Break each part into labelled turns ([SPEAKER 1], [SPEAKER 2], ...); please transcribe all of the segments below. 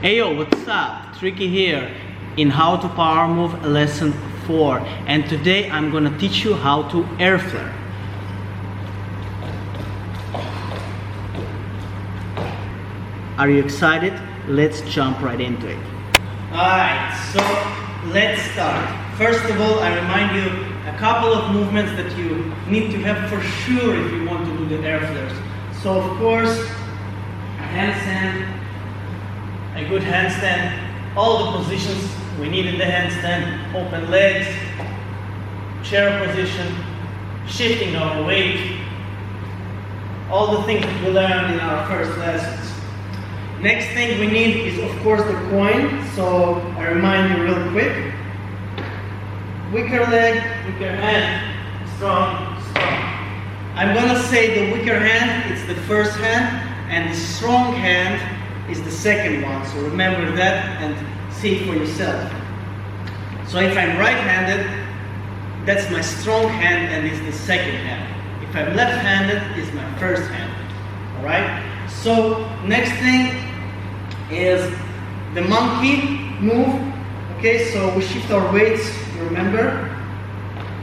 [SPEAKER 1] Hey yo, what's up? Tricky here in How to Powermove lesson 4, and today I'm gonna teach you how to Airflare. Are you excited? Let's jump right into it. Alright, so let's start. First of all, I remind you a couple of movements that you need to have for sure if you want to do the Airflares. So of course, a handstand, a good handstand, all the positions we need in the handstand, open legs, chair position, shifting our weight, all the things that we learned in our first lessons. Next thing we need is of course the coin, so I remind you real quick. Weaker leg, weaker hand, strong, strong. I'm gonna say the weaker hand, it's the first hand, and the strong hand is the second one, so remember that and see it for yourself. So if I'm right-handed, that's my strong hand and it's the second hand. If I'm left-handed, it's my first hand. Alright? So next thing is the monkey move. Okay, so we shift our weights, you remember?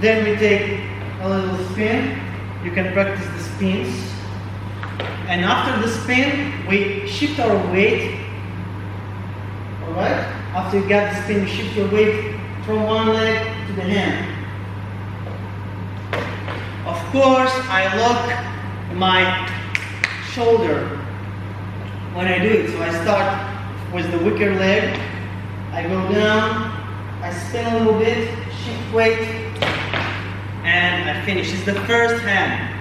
[SPEAKER 1] Then we take a little spin. You can practice the spins. And after the spin, we shift our weight. Alright? After you get the spin, you shift your weight from one leg to the hand. Of course, I lock my shoulder when I do it. So I start with the weaker leg. I go down, I spin a little bit, shift weight, and I finish. It's the first hand.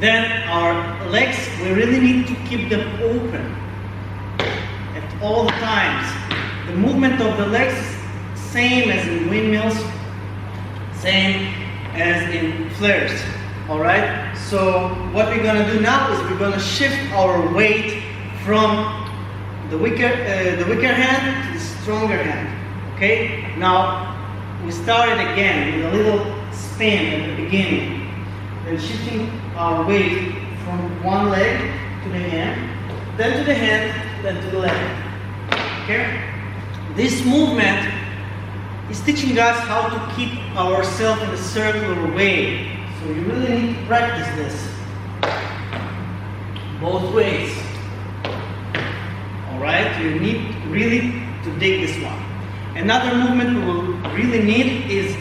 [SPEAKER 1] Then our legs, we really need to keep them open at all the times. The movement of the legs is same as in windmills, same as in flares. Alright? So what we're gonna do now is we're gonna shift our weight from the weaker hand to the stronger hand. Okay? Now we started again with a little spin at the beginning. Then shifting our weight from one leg to the hand, then to the hand, then to the leg. Okay? This movement is teaching us how to keep ourselves in a circular way. So you really need to practice this both ways. Alright? You need really to dig this one. Another movement we will really need is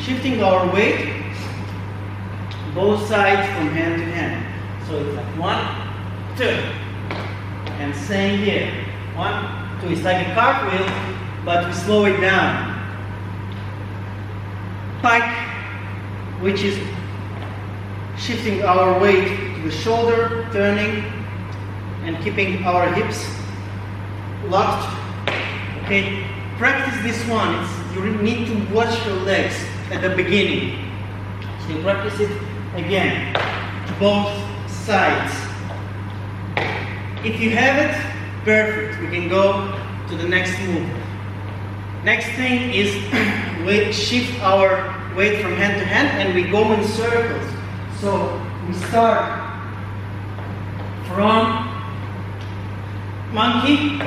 [SPEAKER 1] shifting our weight both sides from hand to hand. So it's like 1, 2. And same here. 1, 2. It's like a cartwheel, but we slow it down. Pike, which is shifting our weight to the shoulder, turning, and keeping our hips locked. Okay, practice this one. You need to watch your legs at the beginning. So you practice it again, both sides. If you have it, perfect. We can go to the next move. Next thing is we shift our weight from hand to hand and we go in circles. So we start from monkey.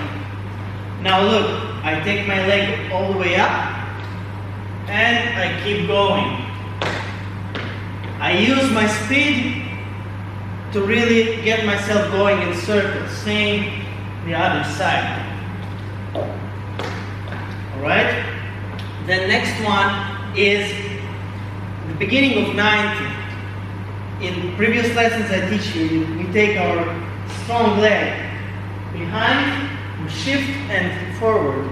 [SPEAKER 1] Now look, I take my leg all the way up and I keep going. I use my speed to really get myself going in circles. Same the other side. Alright? The next one is the beginning of 90. In previous lessons I teach you, we take our strong leg behind, we shift and forward.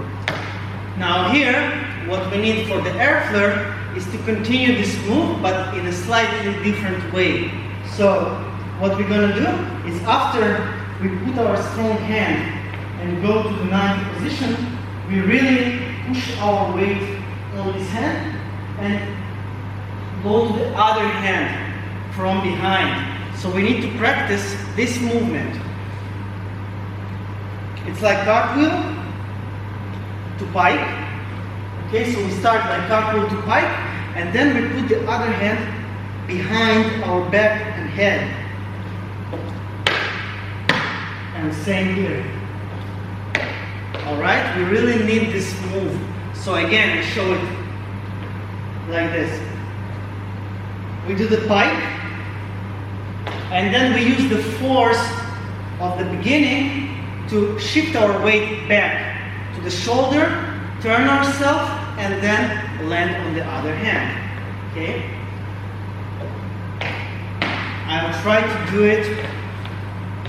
[SPEAKER 1] Now here, what we need for the Airflare is to continue this move, but in a slightly different way. So what we're gonna do is after we put our strong hand and go to the 90 position, we really push our weight on this hand and go to the other hand from behind. So we need to practice this movement. It's like cartwheel to pike. Okay, so we start like cartwheel to pike, and then we put the other hand behind our back and head. And same here. Alright, we really need this move. So again, I show it like this. We do the pike, and then we use the force of the beginning to shift our weight back to the shoulder, turn ourselves, and then land on the other hand. Okay? I'll try to do it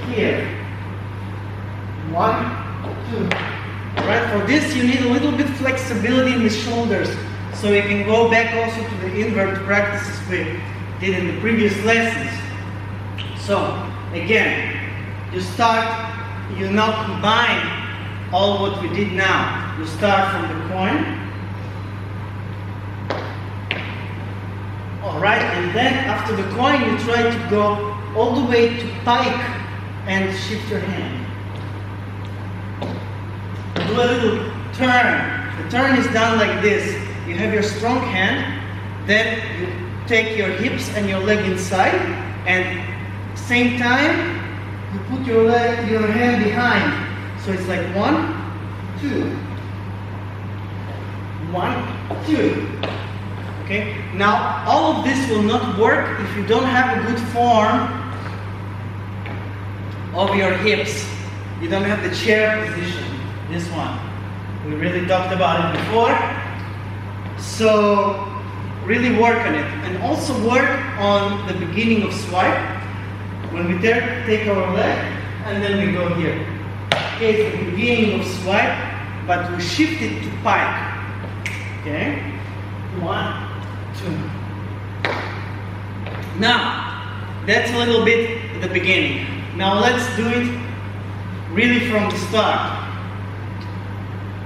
[SPEAKER 1] here. 1, 2. Alright, for this you need a little bit flexibility in the shoulders, so you can go back also to the invert practices we did in the previous lessons. So, again, you now combine all what we did now. You start from the coin. Alright, and then after the coin you try to go all the way to pike and shift your hand. Do a little turn. The turn is done like this. You have your strong hand, then you take your hips and your leg inside, and same time you put your hand behind. So it's like 1, 2, 1, 2. Okay? Now all of this will not work if you don't have a good form of your hips. You don't have the chair position. This one. We really talked about it before. So really work on it. And also work on the beginning of swipe. When we take our leg and then we go here. Okay, it's the beginning of swipe, but we shift it to pike. Okay? 1, 2. Now, that's a little bit the beginning. Now let's do it really from the start.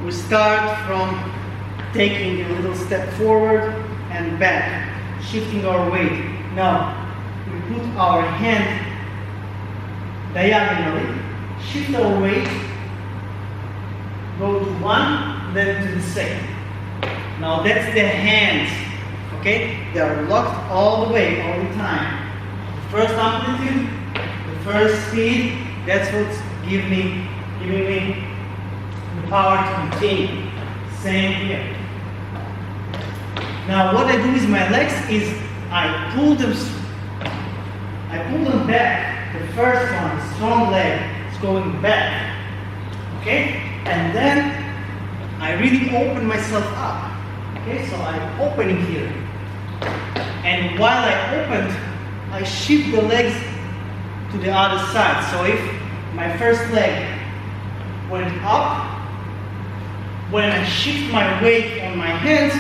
[SPEAKER 1] We start from taking a little step forward and back, shifting our weight. Now, we put our hand diagonally, shift our weight, go to one, then to the second. Now that's the hands, okay? They are locked all the way, all the time. The first amplitude, the first speed, that's what's giving me the power to continue. Same here. Now what I do with my legs is I pull them back. The first one, the strong leg, is going back. Okay? And then I really open myself up. Okay, so I'm opening here. And while I opened, I shift the legs to the other side. So if my first leg went up, when I shift my weight on my hands,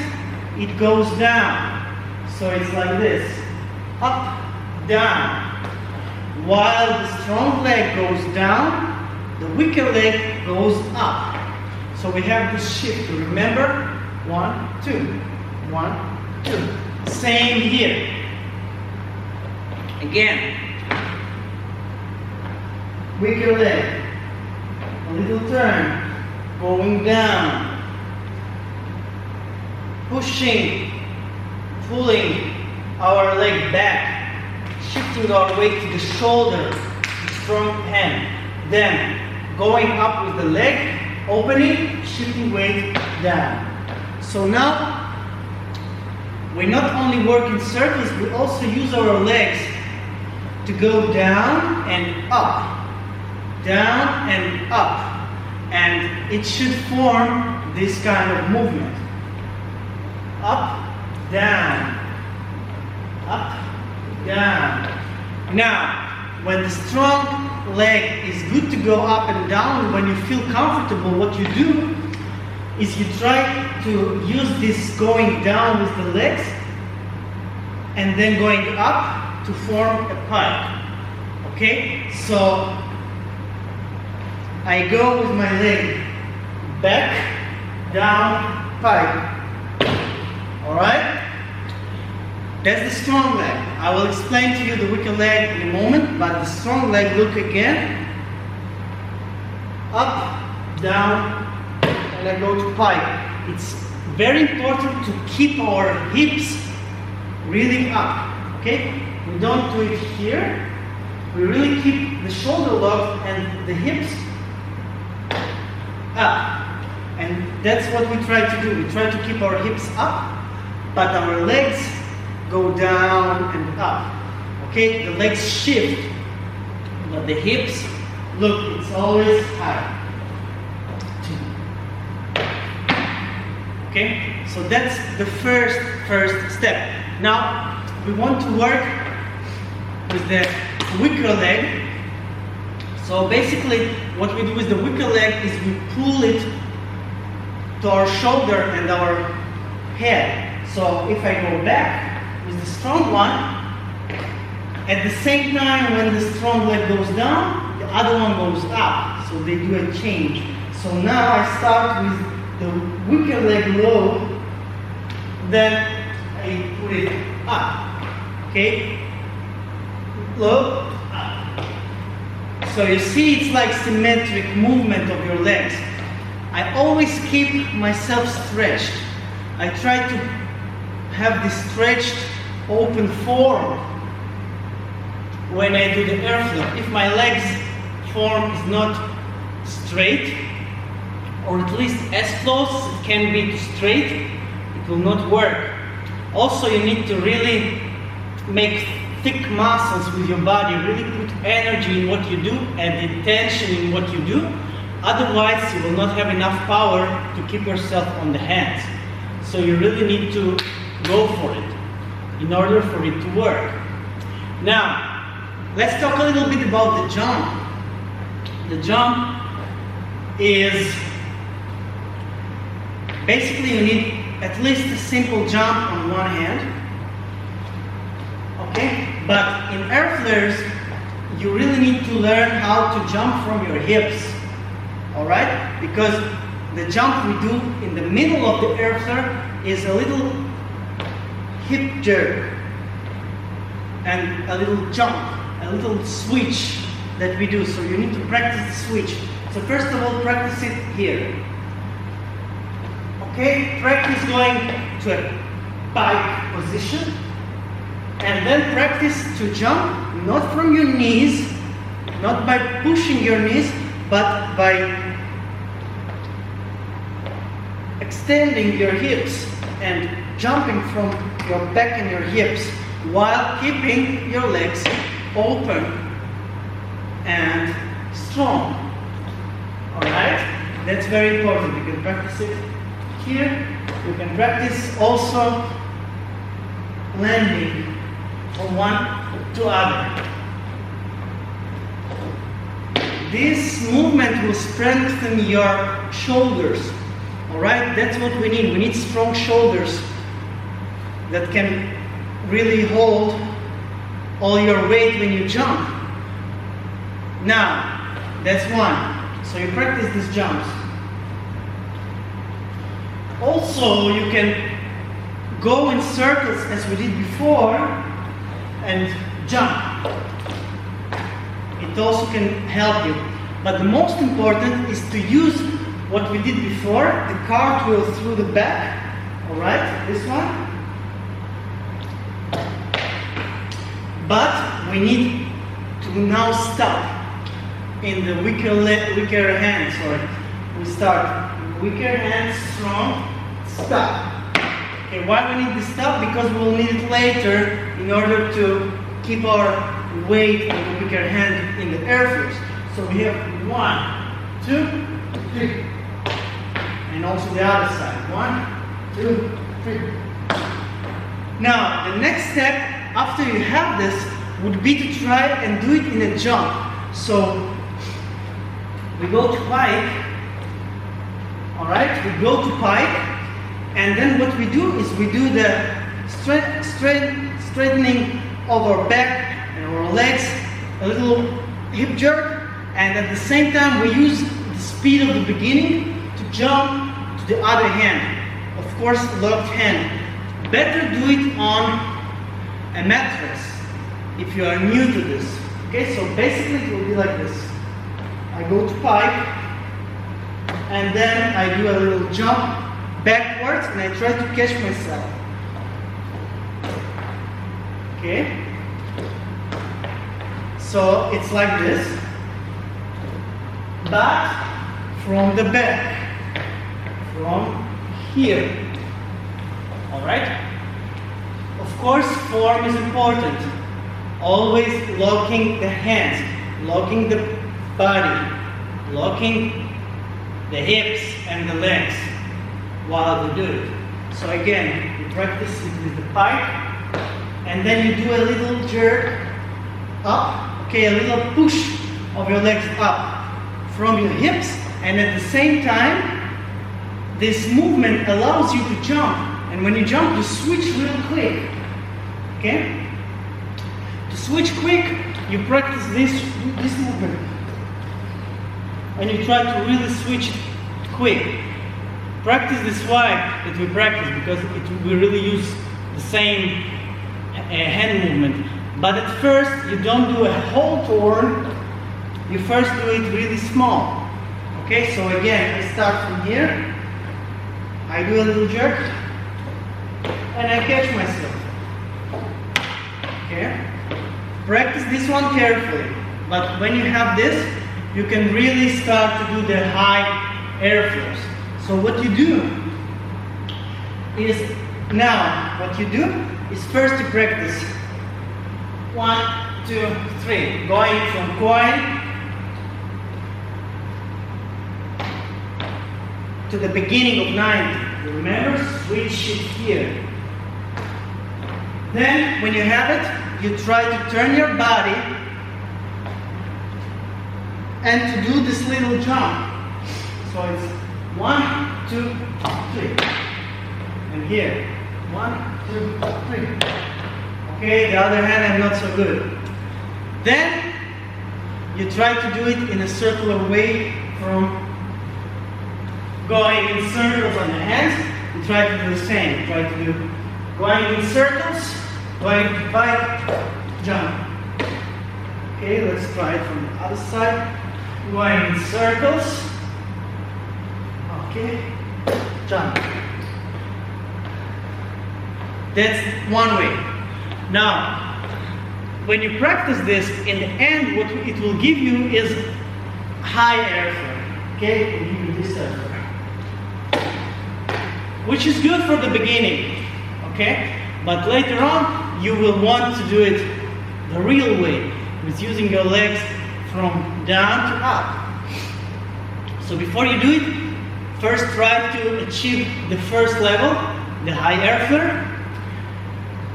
[SPEAKER 1] it goes down. So it's like this. Up, down. While the strong leg goes down, the weaker leg goes up. So we have this shift. Remember? 1, 2. 1, 2. Same here. Again. Weaker leg. A little turn. Going down. Pushing. Pulling our leg back. Shifting our weight to the shoulder. The strong hand. Then going up with the leg. Opening. Shifting weight down. So now, we not only work in circles, we also use our legs to go down and up. Down and up. And it should form this kind of movement. Up, down. Up, down. Now, when the strong leg is good to go up and down, when you feel comfortable, what you do is you try to use this going down with the legs and then going up to form a pike. Okay? So I go with my leg back, down, pike. Alright? That's the strong leg. I will explain to you the weaker leg in a moment, but the strong leg, look again. Up, down, and I go to pike. It's very important to keep our hips really up. Okay? We don't do it here. We really keep the shoulder locked and the hips up. And that's what we try to do. We try to keep our hips up, but our legs go down and up. Okay, the legs shift, but the hips, look, it's always high. Okay, so that's the first step. Now we want to work with the wicker leg. So basically what we do with the wicker leg is we pull it to our shoulder and our head. So if I go back with the strong one, at the same time when the strong leg goes down, the other one goes up. So they do a change. So now I start with the wicker leg low, then I put it up. Okay? Low, up. So you see it's like symmetric movement of your legs. I always keep myself stretched. I try to have this stretched, open form when I do the Airflare. If my legs form is not straight, or at least as close as it can be to straight, it will not work. Also, you need to really make thick muscles with your body, really put energy in what you do and intention in what you do. Otherwise, you will not have enough power to keep yourself on the hands. So you really need to go for it in order for it to work. Now, let's talk a little bit about the jump. The jump is basically you need at least a simple jump on one hand. Okay? But in Airflares, you really need to learn how to jump from your hips. Alright? Because the jump we do in the middle of the Airflare is a little hip jerk and a little jump, a little switch that we do. So you need to practice the switch. So first of all, practice it here. Okay? Practice going to a pike position. And then practice to jump, not from your knees, not by pushing your knees, but by extending your hips and jumping from your back and your hips while keeping your legs open and strong. Alright? That's very important. You can practice it here. You can practice also landing from one to other. This movement will strengthen your shoulders. Alright, that's what we need. We need strong shoulders that can really hold all your weight when you jump. Now, that's one. So you practice these jumps. Also, you can go in circles as we did before and jump. It also can help you. But the most important is to use what we did before, the cartwheel through the back. Alright, this one. But we need to now stop in the wicker hand. Sorry. We start wicker hand, strong, stop. Okay, why we need to stop? Because we'll need it later in order to keep our weight on the wicker hand in the Airflares. So we have 1, 2, 3. And also the other side. 1, 2, 3. Now, the next step after you have this would be to try and do it in a jump. So we go to pike. Alright, we go to pike. And then what we do is we do the straightening of our back and our legs, a little hip jerk, and at the same time we use the speed of the beginning to jump to the other hand. Of course, locked hand. Better do it on a mattress if you are new to this. Okay, so basically it will be like this. I go to pike, and then I do a little jump backwards, and I try to catch myself. Okay? So it's like this, but from the back. from here. All right? Of course, form is important. Always locking the hands, locking the body, locking the hips and the legs while you do it. So again, you practice it with the pike, and then you do a little jerk up, okay, a little push of your legs up from your hips, and at the same time, this movement allows you to jump. And when you jump, you switch real quick, okay? To switch quick, you practice this movement, and you try to really switch it quick. Practice this why that we practice, because we really use the same hand movement. But at first, you don't do a whole turn. You first do it really small. Okay, so again, I start from here. I do a little jerk, and I catch myself. Okay? Practice this one carefully. But when you have this, you can really start to do the high airflares. So what you do is, first you practice 1, 2, 3, going from coin to the beginning of 90. Remember, switch it here. Then, when you have it, you try to turn your body and to do this little jump. So it's 1, 2, 3. And here, 1, 2, 3. Okay, the other hand I'm not so good. Then you try to do it in a circular way, from going in circles on the hands. You try to do the same. Try to do going in circles, going to pike, jump. Okay, let's try it from the other side. Going in circles. Okay, jump. That's one way. Now, when you practice this, in the end, what it will give you is high airflare. Okay, it will give you this airflare, which is good for the beginning. Okay, but later on, you will want to do it the real way, with using your legs from down to up. So before you do it, first try to achieve the first level, the high airflare,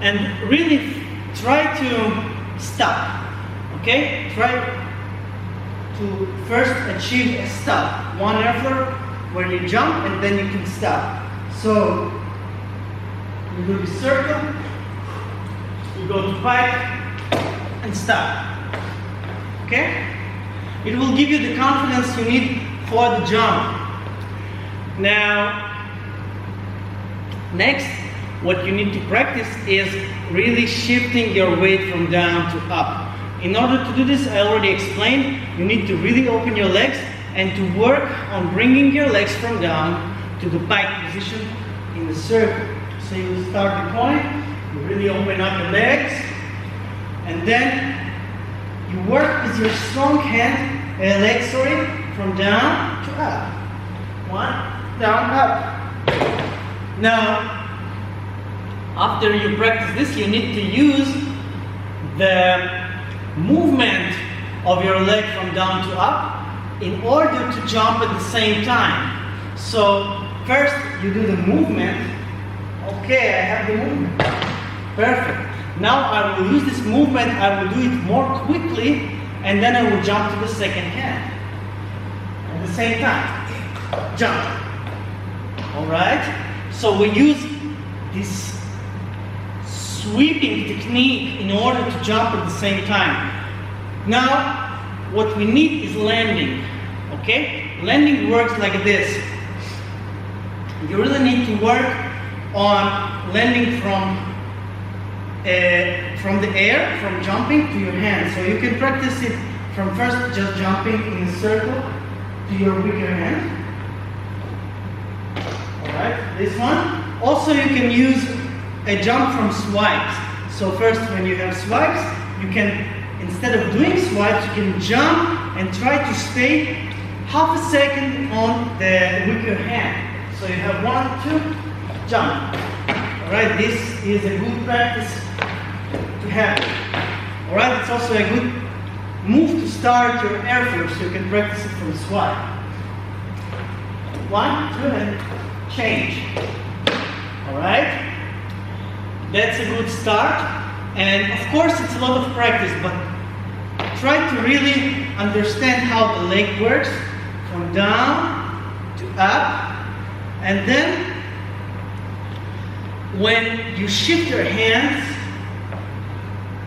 [SPEAKER 1] and really try to stop. Okay? Try to first achieve a stop. One airflare where you jump and then you can stop. So you do the circle, you go to pike and stop. Okay? It will give you the confidence you need for the jump. Now, next, what you need to practice is really shifting your weight from down to up. In order to do this, I already explained, you need to really open your legs and to work on bringing your legs from down to the pike position in the circle. So you start the coin, you really open up the legs, and then you work with your strong legs, from down to up. 1, down, up. Now, after you practice this, you need to use the movement of your leg from down to up in order to jump at the same time. So first you do the movement. Okay, I have the movement. Perfect. Now I will use this movement, I will do it more quickly, and then I will jump to the second hand. At the same time. Jump. Alright? So we use this sweeping technique in order to jump at the same time. Now, what we need is landing. Okay? Landing works like this. You really need to work on landing from the air, from jumping to your hands. So you can practice it from first just jumping in a circle to your weaker hand. Alright, this one. Also you can use a jump from swipes. So first when you have swipes, you can, instead of doing swipes, you can jump and try to stay half a second on the weaker hand. So you have 1, 2, jump. Alright, this is a good practice to have. Alright, it's also a good move to start your airflare, so you can practice it from squat. 1, 2, and change. Alright, that's a good start. And of course, it's a lot of practice, but try to really understand how the leg works from down to up. And then when you shift your hands,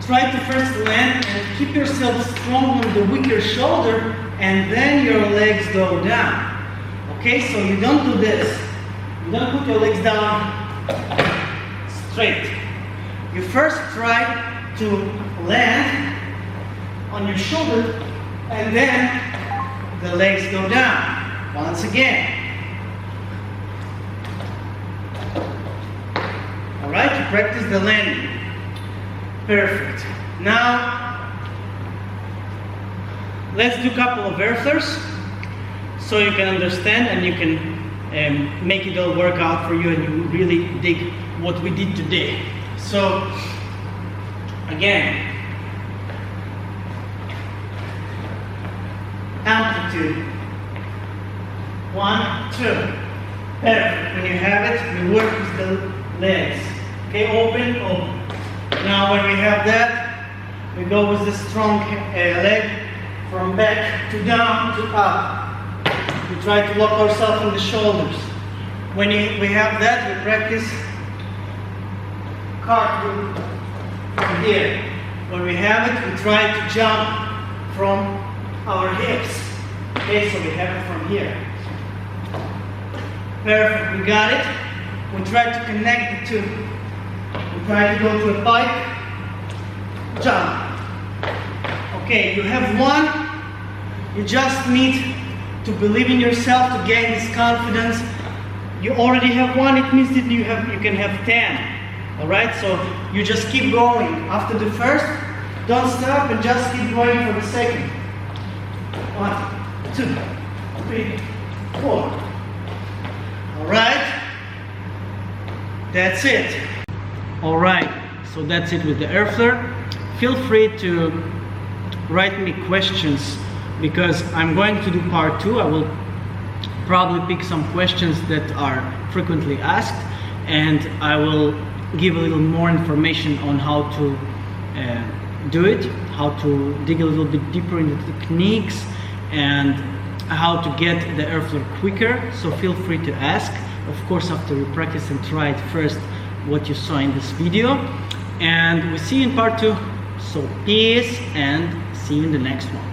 [SPEAKER 1] try to first land and keep yourself strong on the weaker shoulder, and then your legs go down. Okay, so you don't do this. You don't put your legs down straight. You first try to land on your shoulder, and then the legs go down. Once again. Alright, you practice the landing. Perfect. Now, let's do a couple of airflares so you can understand and you can make it all work out for you and you really dig what we did today. So, again, amplitude. 1, 2. Perfect. When you have it, we work with the legs. Okay, open, open. Now when we have that, we go with the strong leg from back to down to up. We try to lock ourselves in the shoulders. When we have that, we practice cartwheel from here. When we have it, we try to jump from our hips. Okay, so we have it from here. Perfect, we got it. We try to connect the two. We try to go to a pike, jump. Okay, you have one. You just need to believe in yourself to gain this confidence. You already have one, it means that you can have 10. Alright, so you just keep going. After the first, don't stop and just keep going for the second. 1, 2, 3, 4. Alright, that's it. Alright, so that's it with the airflare. Feel free to write me questions because I'm going to do part 2. I will probably pick some questions that are frequently asked and I will give a little more information on how to do it, how to dig a little bit deeper into the techniques and how to get the airflare quicker. So feel free to ask. Of course, after you practice and try it first what you saw in this video, and we see you in part 2. So peace and see you in the next one.